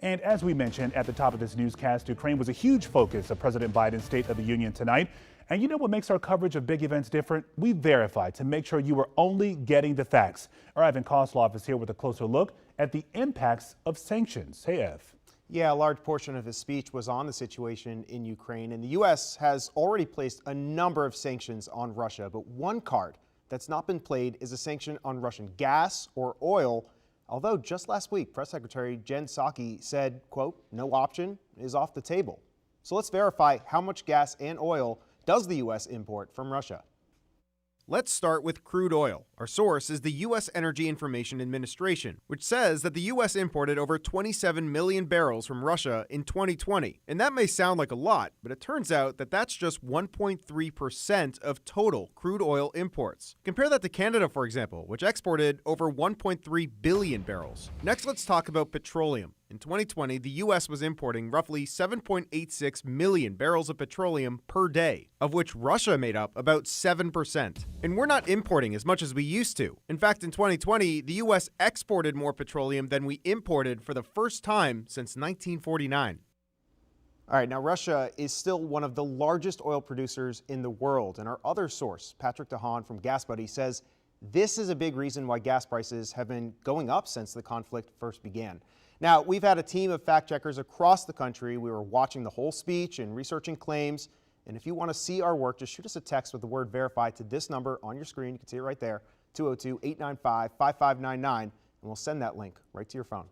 And as we mentioned at the top of this newscast, Ukraine was a huge focus of President Biden's State of the Union tonight. And you know what makes our coverage of big events different? We verify to make sure you are only getting the facts. Our Evan Kosloff is here with a closer look at the impacts of sanctions. Hey, Ev. Yeah, a large portion of his speech was on the situation in Ukraine, and the U.S. has already placed a number of sanctions on Russia. But one card that's not been played is a sanction on Russian gas or oil, although just last week, Press Secretary Jen Psaki said, quote, no option is off the table. So let's verify how much gas and oil does the U.S. import from Russia. Let's start with crude oil. Our source is the U.S. Energy Information Administration, which says that the U.S. imported over 27 million barrels from Russia in 2020. And that may sound like a lot, but it turns out that that's just 1.3% of total crude oil imports. Compare that to Canada, for example, which exported over 1.3 billion barrels. Next, let's talk about petroleum. In 2020, the U.S. was importing roughly 7.86 million barrels of petroleum per day, of which Russia made up about 7%. And we're not importing as much as we used to. In fact, in 2020, the U.S. exported more petroleum than we imported for the first time since 1949. All right, now Russia is still one of the largest oil producers in the world. And our other source, Patrick DeHaan from GasBuddy, says this is a big reason why gas prices have been going up since the conflict first began. Now, we've had a team of fact checkers across the country. We were watching the whole speech and researching claims. And if you want to see our work, just shoot us a text with the word verify to this number on your screen. You can see it right there, 202-895-5599, and we'll send that link right to your phone.